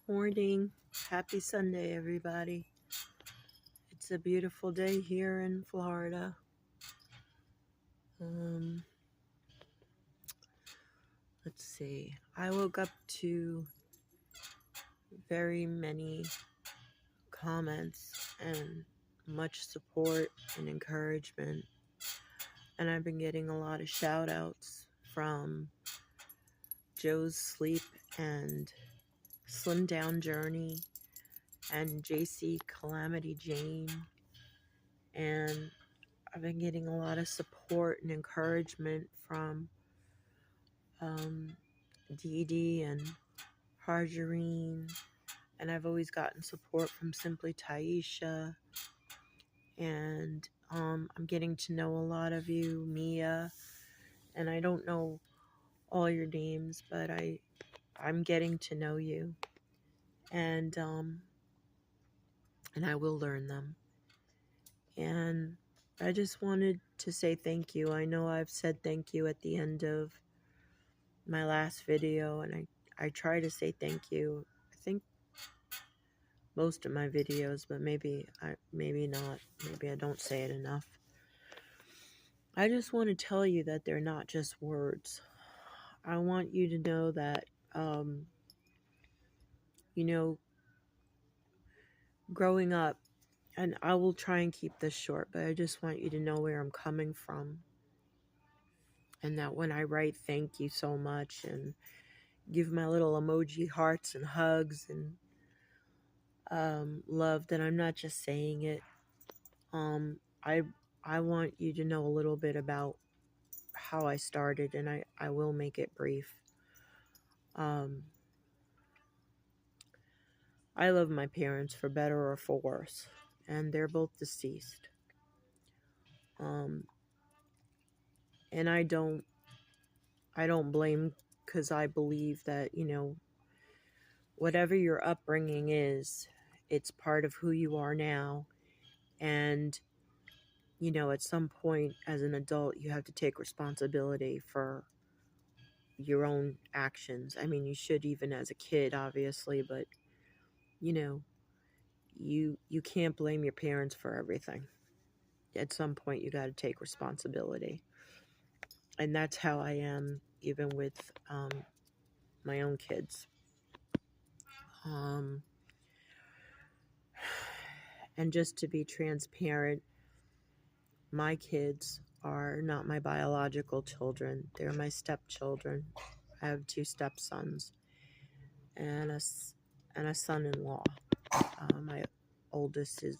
Morning. Happy Sunday, everybody. It's a beautiful day here in Florida. Let's see. I woke up to very many comments and much support and encouragement. And I've been getting a lot of shout outs from Joe's Sleep and Slim Down Journey and JC Calamity Jane. And I've been getting a lot of support and encouragement from Dee Dee and Harjarine, and I've always gotten support from Simply Taisha, and I'm getting to know a lot of you, Mia, and I don't know all your names, but I'm getting to know you, and I will learn them, and I just wanted to say thank you. I know I've said thank you at the end of my last video, and I try to say thank you. I think most of my videos, but maybe not. Maybe I don't say it enough. I just want to tell you that they're not just words. I want you to know that, growing up, and I will try and keep this short, but I just want you to know where I'm coming from. And that when I write thank you so much and give my little emoji hearts and hugs and love, that I'm not just saying it. I want you to know a little bit about how I started, and I will make it brief. I love my parents for better or for worse, and they're both deceased. And I don't blame, because I believe that, whatever your upbringing is, it's part of who you are now. And, at some point as an adult, you have to take responsibility for your own actions. I mean, you should even as a kid, obviously, but, you can't blame your parents for everything. At some point, you got to take responsibility. And that's how I am even with my own kids. And just to be transparent, my kids are not my biological children. They're my stepchildren. I have 2 stepsons and a son-in-law. My oldest is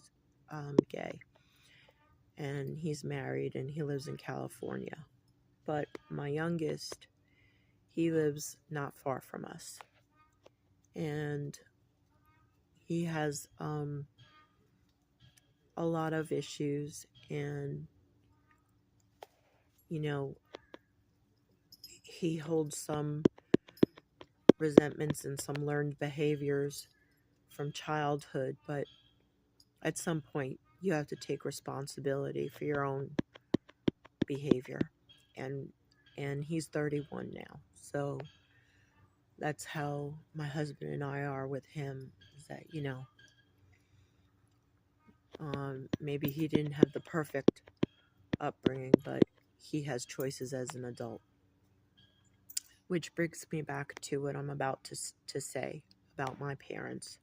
gay, and he's married, and he lives in California. But my youngest, he lives not far from us, and he has a lot of issues, and he holds some resentments and some learned behaviors from childhood. But at some point, you have to take responsibility for your own behavior, and he's 31 now, so that's how my husband and I are with him. Is that maybe he didn't have the perfect upbringing, but he has choices as an adult. Which brings me back to what I'm about to say about my parents.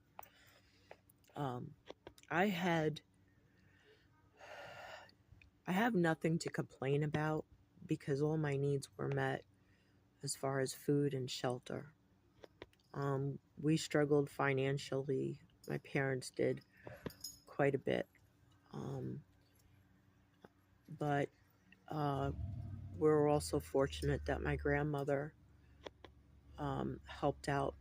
I have nothing to complain about, because all my needs were met as far as food and shelter. We struggled financially. My parents did quite a bit. But we're also fortunate that my grandmother helped out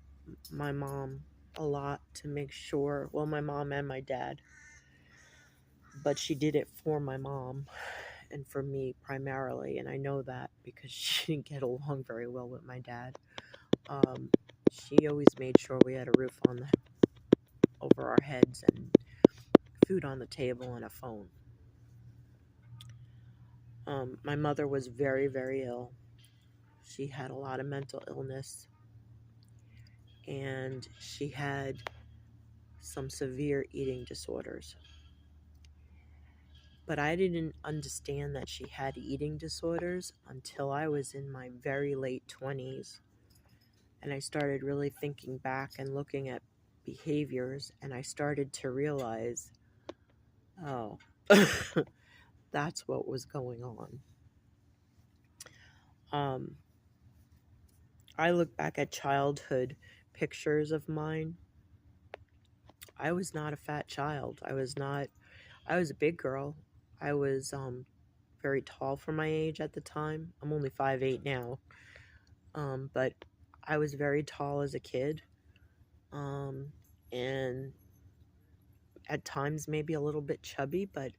my mom a lot to make sure, well, my mom and my dad, but she did it for my mom and for me primarily, and I know that because she didn't get along very well with my dad. She always made sure we had a roof over our heads and food on the table and a phone. My mother was very, very ill. She had a lot of mental illness, and she had some severe eating disorders. But I didn't understand that she had eating disorders until I was in my very late 20s. And I started really thinking back and looking at behaviors, and I started to realize, oh, that's what was going on. I look back at childhood pictures of mine. I was not a fat child. I was a big girl. I was very tall for my age at the time. I'm only 5'8" now. But I was very tall as a kid. And at times maybe a little bit chubby, but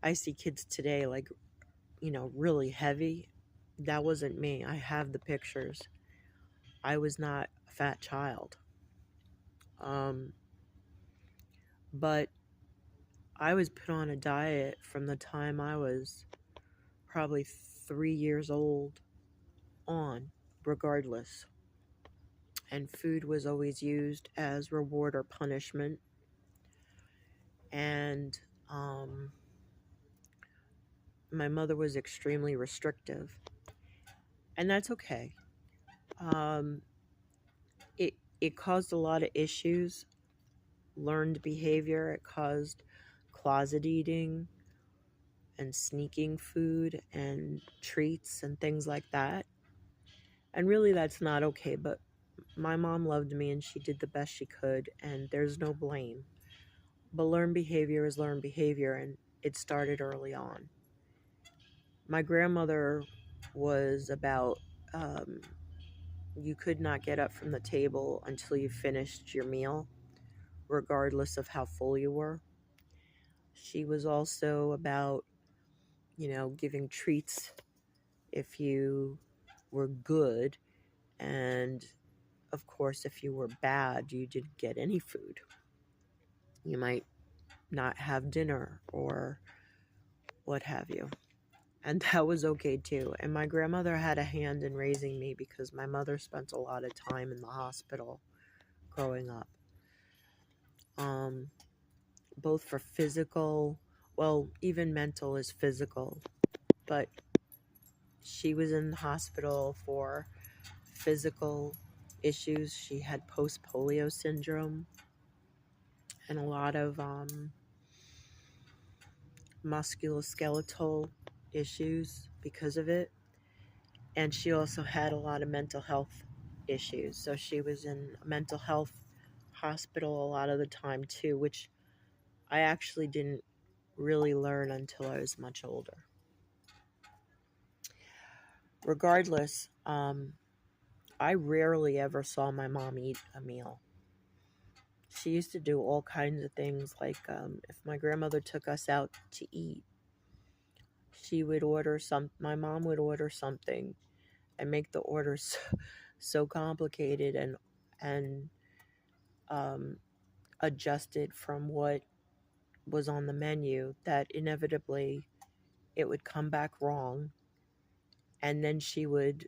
I see kids today like, really heavy. That wasn't me. I have the pictures. I was not a fat child. But I was put on a diet from the time I was probably 3 years old on, regardless. And food was always used as reward or punishment. And my mother was extremely restrictive. And that's okay. It caused a lot of issues, learned behavior. It caused closet eating and sneaking food and treats and things like that. And really, that's not okay. But my mom loved me and she did the best she could, and there's no blame. But learned behavior is learned behavior, and it started early on. My grandmother was about, you could not get up from the table until you finished your meal, regardless of how full you were. She was also about, giving treats if you were good. And of course, if you were bad, you didn't get any food. You might not have dinner or what have you. And that was okay too. And my grandmother had a hand in raising me because my mother spent a lot of time in the hospital growing up. Both for physical, well, even mental is physical, but she was in the hospital for physical issues. She had post-polio syndrome and a lot of musculoskeletal issues because of it. And she also had a lot of mental health issues. So she was in a mental health hospital a lot of the time too, which I actually didn't really learn until I was much older. Regardless, I rarely ever saw my mom eat a meal. She used to do all kinds of things, like if my grandmother took us out to eat, my mom would order something and make the order so complicated and adjusted from what was on the menu that inevitably it would come back wrong. And then she would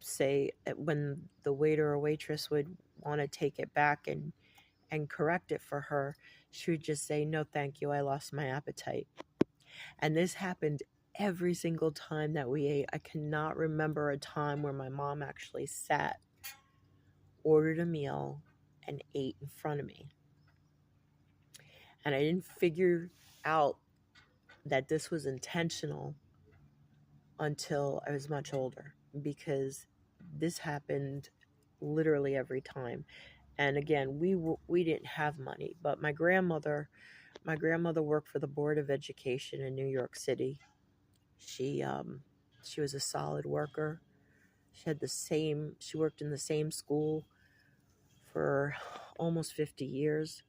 say, when the waiter or waitress would want to take it back and correct it for her, she would just say, "No, thank you, I lost my appetite." And this happened every single time that we ate. I cannot remember a time where my mom actually sat, ordered a meal, and ate in front of me. And I didn't figure out that this was intentional until I was much older, because this happened literally every time. And again, we didn't have money, but my grandmother worked for the Board of Education in New York City. She was a solid worker. She worked in the same school for almost 50 years.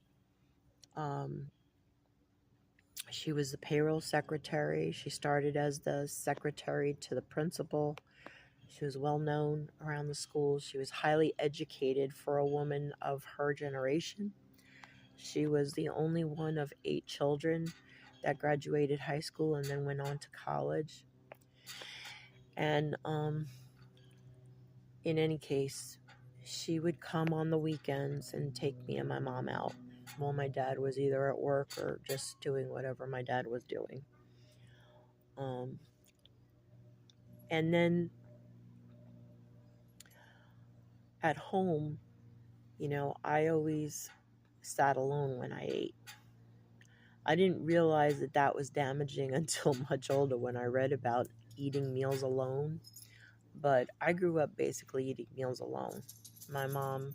She was the payroll secretary. She started as the secretary to the principal. She was well known around the school. She was highly educated for a woman of her generation. She was the only one of 8 children that graduated high school and then went on to college. And in any case, she would come on the weekends and take me and my mom out while my dad was either at work or just doing whatever my dad was doing. Um, and then at home, I always sat alone when I ate. I didn't realize that that was damaging until much older when I read about eating meals alone. But I grew up basically eating meals alone. My mom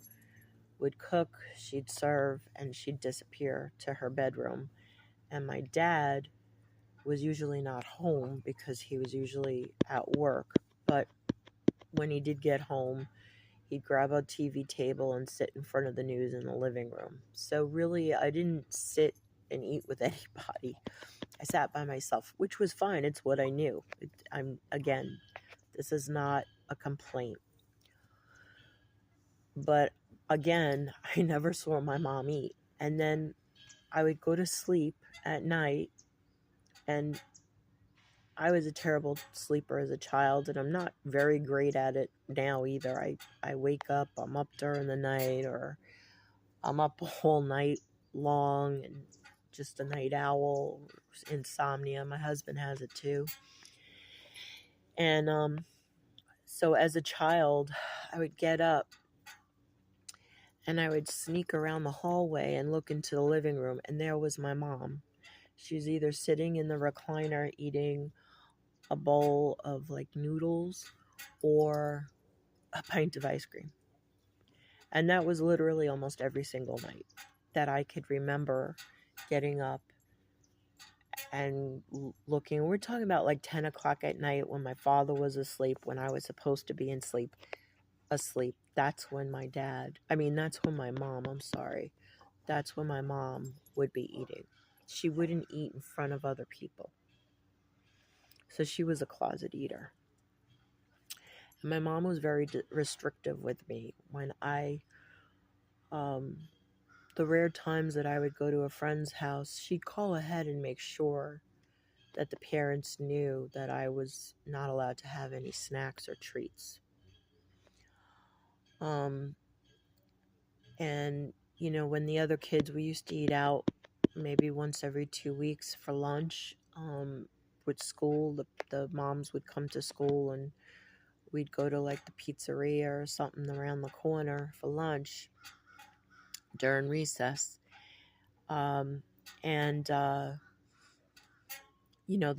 would cook, she'd serve, and she'd disappear to her bedroom. And my dad was usually not home because he was usually at work. But when he did get home, he'd grab a TV table and sit in front of the news in the living room. So really, I didn't sit and eat with anybody. I sat by myself, which was fine. It's what I knew. Again, this is not a complaint. But again, I never saw my mom eat. And then I would go to sleep at night, and I was a terrible sleeper as a child, and I'm not very great at it now either. I wake up, I'm up during the night, or I'm up all night long, and just a night owl, insomnia. My husband has it too. And so as a child, I would get up and I would sneak around the hallway and look into the living room, and there was my mom. She was either sitting in the recliner eating a bowl of like noodles or a pint of ice cream. And that was literally almost every single night that I could remember getting up and looking. We're talking about like 10 o'clock at night when my father was asleep, when I was supposed to be asleep. That's when that's when my mom, that's when my mom would be eating. She wouldn't eat in front of other people. So she was a closet eater. And my mom was very restrictive with me when the rare times that I would go to a friend's house, she'd call ahead and make sure that the parents knew that I was not allowed to have any snacks or treats. And, when the other kids, we used to eat out maybe once every 2 weeks for lunch. With school, the moms would come to school and we'd go to like the pizzeria or something around the corner for lunch during recess. And the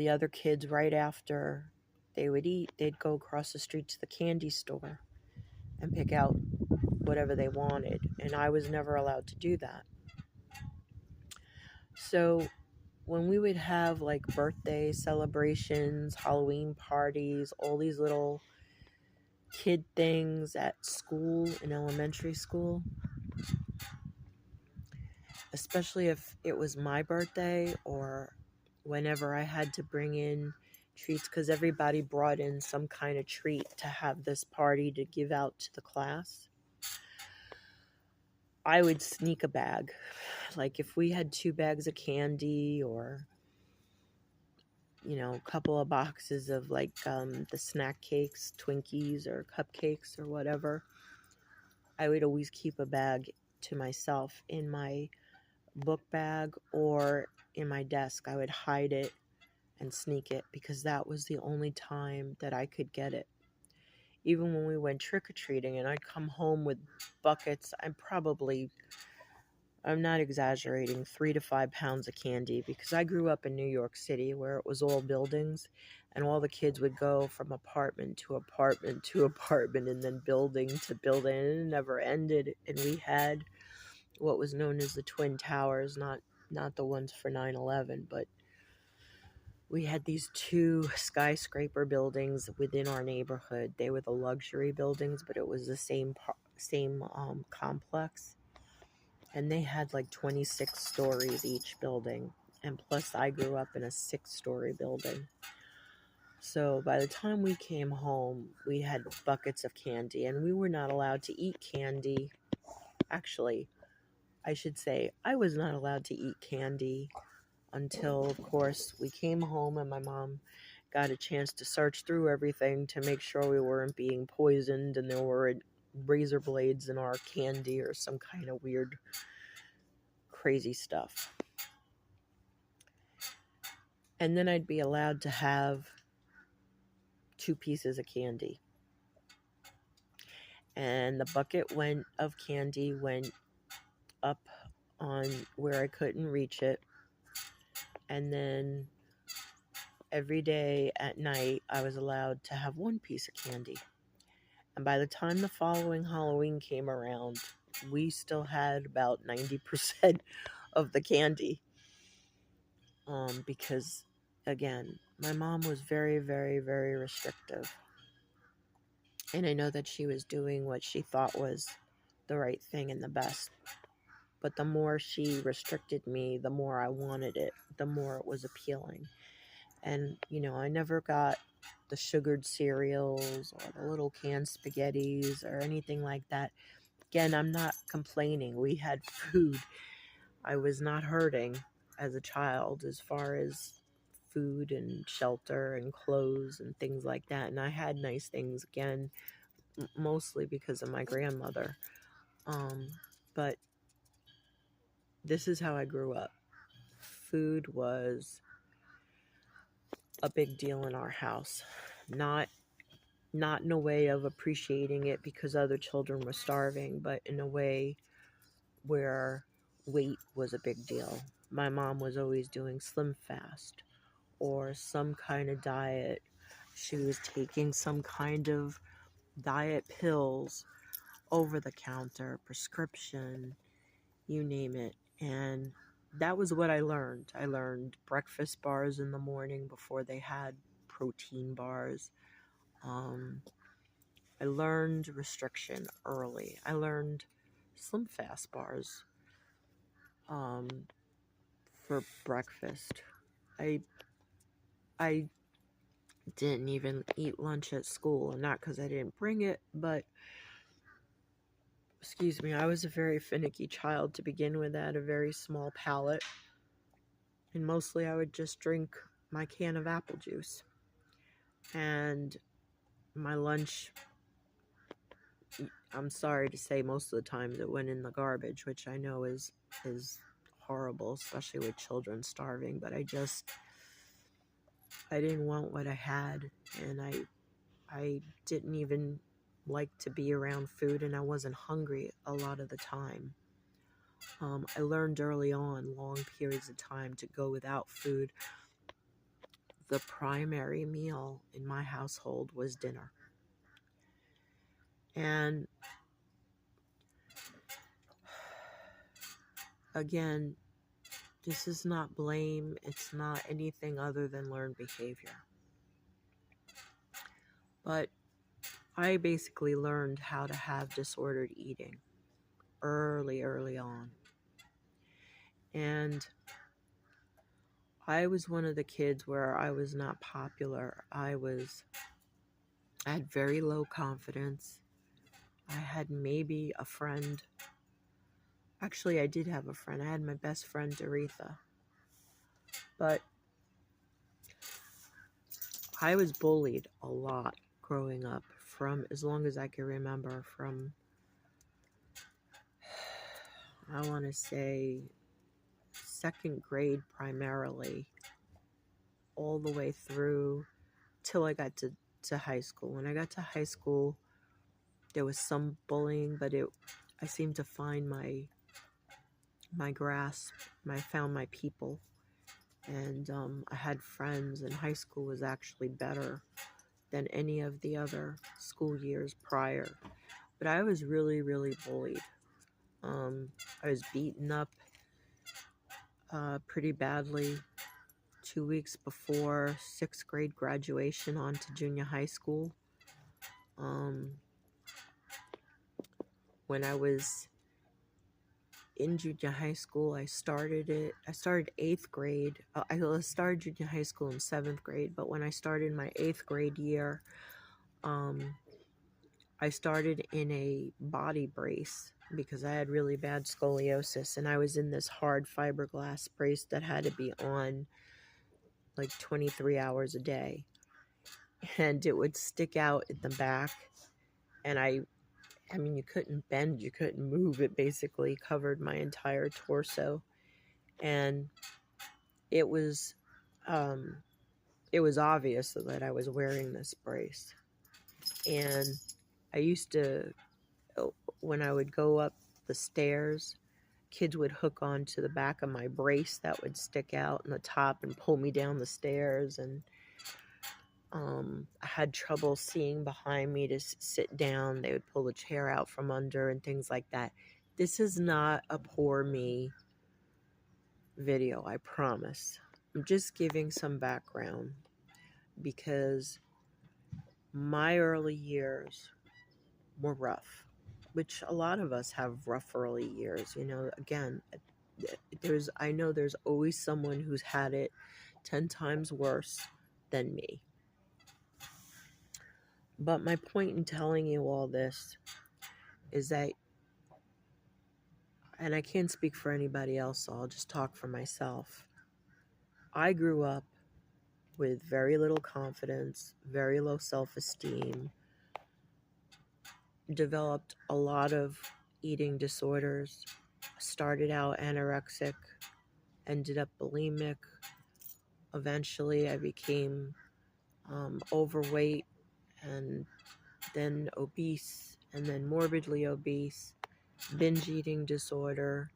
other kids, right after they would eat, they'd go across the street to the candy store and pick out whatever they wanted. And I was never allowed to do that. So when we would have like birthday celebrations, Halloween parties, all these little kid things at school, in elementary school, especially if it was my birthday or whenever I had to bring in treats, because everybody brought in some kind of treat to have this party to give out to the class, I would sneak a bag. Like if we had 2 bags of candy or a couple of boxes of like the snack cakes, Twinkies or cupcakes or whatever, I would always keep a bag to myself in my book bag or in my desk. I would hide it and sneak it because that was the only time that I could get it. Even when we went trick-or-treating and I'd come home with buckets, I'm not exaggerating, 3 to 5 pounds of candy, because I grew up in New York City where it was all buildings and all the kids would go from apartment to apartment to apartment and then building to building, and it never ended. And we had what was known as the Twin Towers, not the ones for 9/11, but we had these 2 skyscraper buildings within our neighborhood. They were the luxury buildings, but it was the same complex. And they had like 26 stories each building. And plus, I grew up in a 6-story building. So by the time we came home, we had buckets of candy, and we were not allowed to eat candy. Actually, I should say, I was not allowed to eat candy until, of course, we came home and my mom got a chance to search through everything to make sure we weren't being poisoned and there weren't razor blades in our candy or some kind of weird, crazy stuff. And then I'd be allowed to have 2 pieces of candy. And the bucket of candy went up on where I couldn't reach it. And then every day at night, I was allowed to have 1 piece of candy. And by the time the following Halloween came around, we still had about 90% of the candy. Because, again, my mom was very, very, very restrictive. And I know that she was doing what she thought was the right thing and the best. But the more she restricted me, the more I wanted it, the more it was appealing. And, I never got the sugared cereals or the little canned spaghettis or anything like that. Again, I'm not complaining. We had food. I was not hurting as a child as far as food and shelter and clothes and things like that. And I had nice things, again, mostly because of my grandmother. But this is how I grew up. Food was a big deal in our house. Not in a way of appreciating it because other children were starving, but in a way where weight was a big deal. My mom was always doing Slim Fast or some kind of diet. She was taking some kind of diet pills, over the counter, prescription, you name it. And that was what I learned. I learned breakfast bars in the morning before they had protein bars. I learned restriction early. I learned Slim Fast bars for breakfast. I didn't even eat lunch at school, and not because I didn't bring it, but excuse me, I was a very finicky child to begin with. I had a very small palate, and mostly I would just drink my can of apple juice. And my lunch, I'm sorry to say, most of the times it went in the garbage, which I know is horrible, especially with children starving. But I didn't want what I had, and I didn't even like to be around food, and I wasn't hungry a lot of the time. I learned early on, long periods of time, to go without food. The primary meal in my household was dinner. And again, this is not blame. It's not anything other than learned behavior. But I basically learned how to have disordered eating early on. And I was one of the kids where I was not popular. I had very low confidence. I had maybe a friend. Actually, I did have a friend. I had my best friend, Doretha. But I was bullied a lot growing up, from as long as I can remember, from, I want to say, 2nd grade primarily, all the way through till I got to high school. When I got to high school, there was some bullying, but I seemed to find my grasp. I found my people, and I had friends, and high school was actually better than any of the other school years prior. But I was really, really bullied. I was beaten up pretty badly 2 weeks before 6th grade graduation on to junior high school. When I was in junior high school, I started 8th grade. I started junior high school in 7th grade, but when I started my 8th grade year, I started in a body brace because I had really bad scoliosis, and I was in this hard fiberglass brace that had to be on like 23 hours a day, and it would stick out at the back, and I I mean, you couldn't bend, you couldn't move. It basically covered my entire torso. And it was, um, it was obvious that I was wearing this brace. And I used to, when I would go up the stairs, kids would hook onto the back of my brace that would stick out in the top and pull me down the stairs. And I had trouble seeing behind me to sit down. They would pull the chair out from under and things like that. This is not a poor me video, I promise. I'm just giving some background because my early years were rough, which a lot of us have rough early years. You know, again, I know there's always someone who's had it 10 times worse than me. But my point in telling you all this is that, and I can't speak for anybody else, so I'll just talk for myself. I grew up with very little confidence, very low self-esteem, developed a lot of eating disorders, started out anorexic, ended up bulimic. Eventually, I became overweight and then obese and then morbidly obese, binge eating disorder,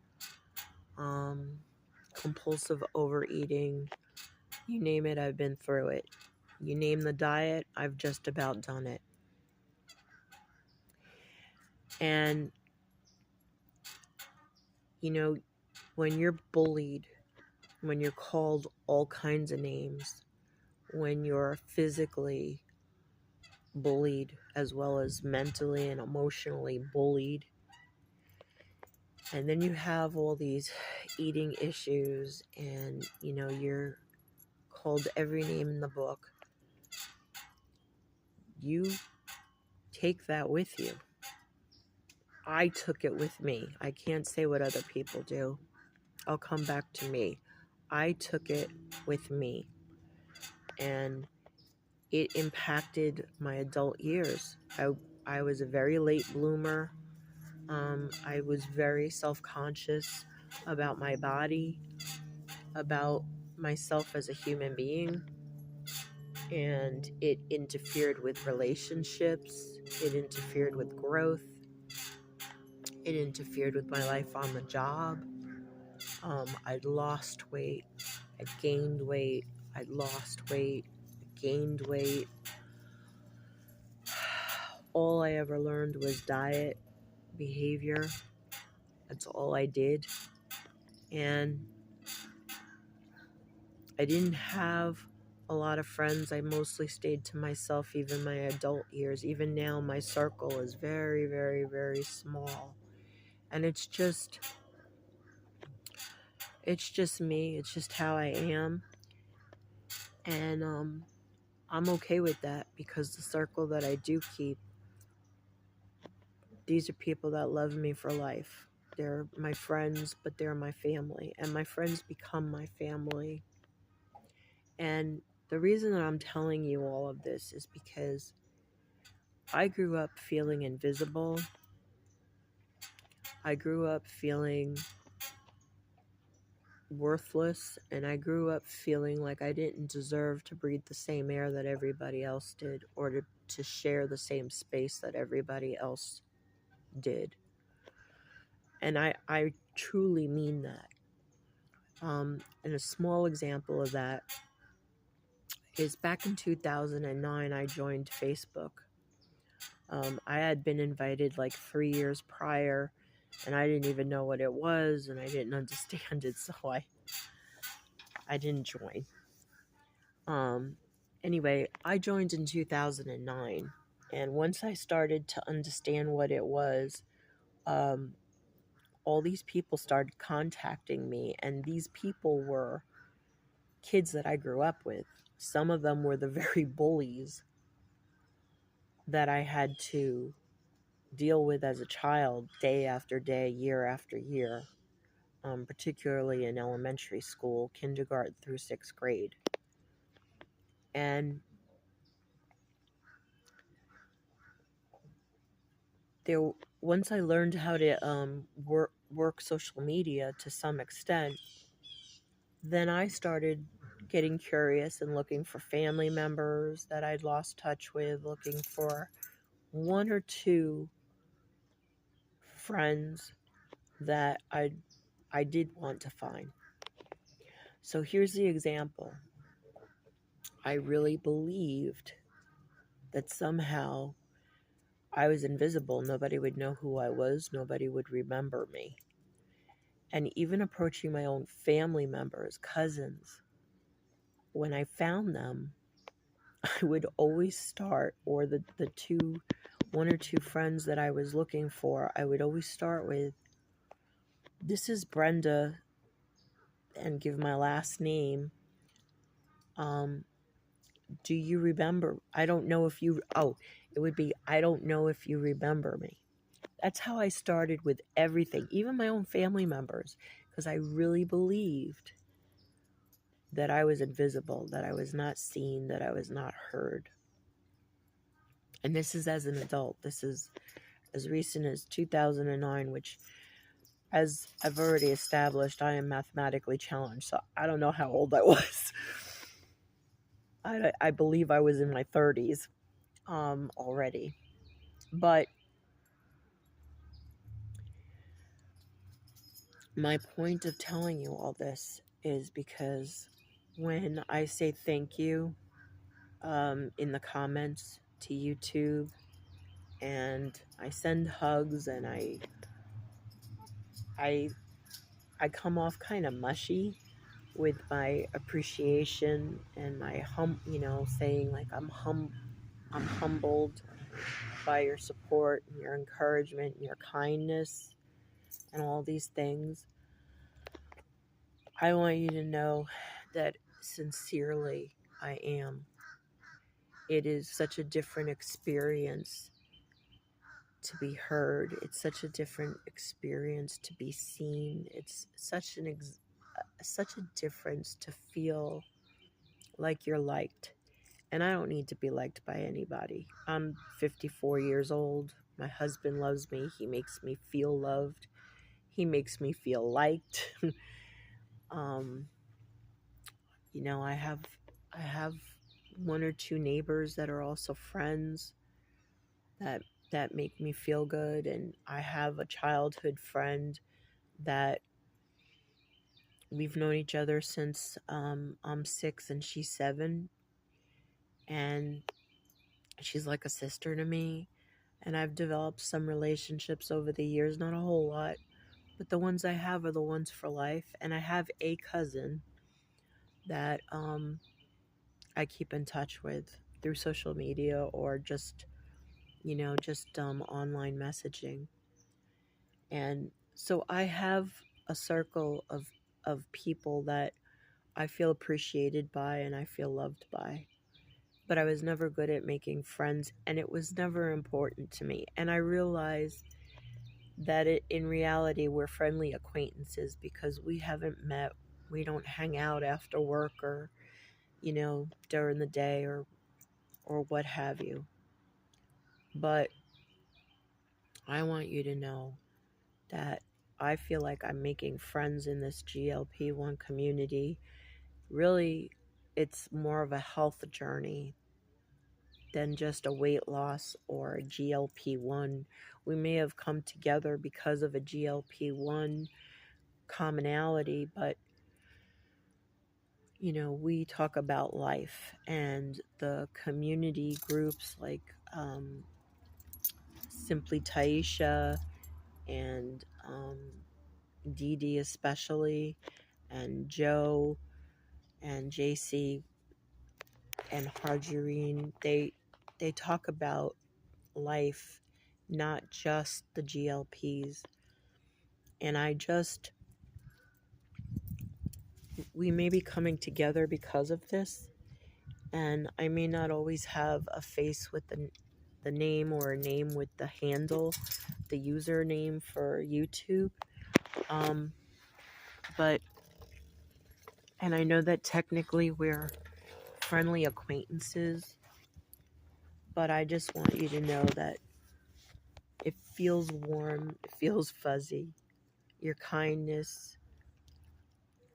compulsive overeating. You name it, I've been through it. You name the diet, I've just about done it. And, you know, when you're bullied, when you're called all kinds of names, when you're physically bullied as well as mentally and emotionally bullied, and then you have all these eating issues and, you know, you're called every name in the book, you take that with you. I took it with me. I can't say what other people do. I'll come back to me. I took it with me. And it impacted my adult years. I was a very late bloomer. I was very self-conscious about my body, about myself as a human being. And it interfered with relationships. It interfered with growth. It interfered with my life on the job. I'd lost weight. I'd gained weight. I'd lost weight. Gained weight. All I ever learned was diet, behavior. That's all I did. And I didn't have a lot of friends. I mostly stayed to myself, even my adult years. Even now, my circle is very, very, very small. And it's just me. It's just how I am. And I'm okay with that because the circle that I do keep, these are people that love me for life. They're my friends, but they're my family. And my friends become my family. And the reason that I'm telling you all of this is because I grew up feeling invisible. I grew up feeling worthless, and I grew up feeling like I didn't deserve to breathe the same air that everybody else did, or to share the same space that everybody else did. And I truly mean that. And a small example of that is back in 2009, I joined Facebook. I had been invited like 3 years prior, and I didn't even know what it was, and I didn't understand it, so I didn't join. Anyway, I joined in 2009, and once I started to understand what it was, all these people started contacting me, and these people were kids that I grew up with. Some of them were the very bullies that I had to deal with as a child, day after day, year after year, particularly in elementary school, kindergarten through 6th grade. And there once I learned how to work social media to some extent, then I started getting curious and looking for family members that I'd lost touch with, looking for one or two friends that I did want to find. So here's the example. I really believed that somehow I was invisible. Nobody would know who I was. Nobody would remember me. And even approaching my own family members, cousins, when I found them, I would always start, or the one or two friends that I was looking for, I would always start with, "This is Brenda," and give my last name. Do you remember? I don't know if you, it would be, "I don't know if you remember me." That's how I started with everything, even my own family members, because I really believed that I was invisible, that I was not seen, that I was not heard. And this is as an adult. This is as recent as 2009, which, as I've already established, I am mathematically challenged, so I don't know how old I was. I believe I was in my 30s already. But my point of telling you all this is because when I say thank you in the comments to YouTube, and I send hugs, and I come off kind of mushy with my appreciation and my saying like I'm humbled by your support and your encouragement and your kindness and all these things. I want you to know that sincerely I am. It is such a different experience to be heard. It's such a different experience to be seen. It's such such a difference to feel like you're liked. And I don't need to be liked by anybody. I'm 54 years old. My husband loves me. He makes me feel loved. He makes me feel liked. um, I have one or two neighbors that are also friends that make me feel good, and I have a childhood friend that we've known each other since I'm 6 and she's 7, and she's like a sister to me. And I've developed some relationships over the years, not a whole lot, but the ones I have are the ones for life. And I have a cousin that I keep in touch with through social media, or just online messaging. And so I have a circle of people that I feel appreciated by and I feel loved by. But I was never good at making friends, and it was never important to me. And I realized that in reality we're friendly acquaintances because we haven't met. We don't hang out after work, or during the day, or what have you. But I want you to know that I feel like I'm making friends in this GLP-1 community. Really, it's more of a health journey than just a weight loss or a GLP-1. We may have come together because of a GLP-1 commonality, but we talk about life, and the community groups like Simply Taisha, and Dee Dee especially, and Joe, and JC, and Harjurine, they talk about life, not just the GLPs. And we may be coming together because of this, and I may not always have a face with the name, or a name with the handle, the username for YouTube. But and I know that technically we're friendly acquaintances, but I just want you to know that It feels warm, it feels fuzzy. Your kindness,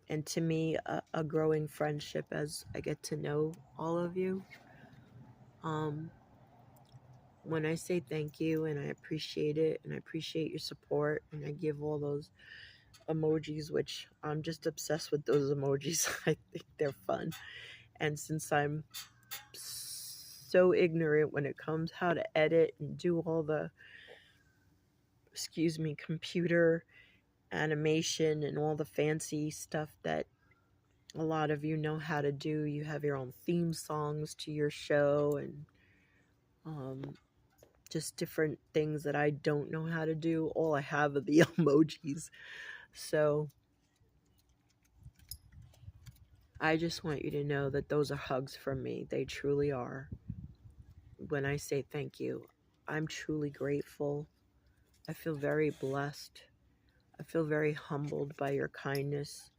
and to me, a growing friendship as I get to know all of you. Um, when I say thank you and I appreciate it and I appreciate your support and I give all those emojis, which I'm just obsessed with those emojis. I think they're fun. And since I'm so ignorant when it comes how to edit and do all the, excuse me, computer animation and all the fancy stuff that a lot of you know how to do. You have your own theme songs to your show and um, just different things that I don't know how to do. All I have are the emojis. So I just want you to know that those are hugs from me. They truly are. When I say thank you, I'm truly grateful. I feel very blessed. I feel very humbled by your kindness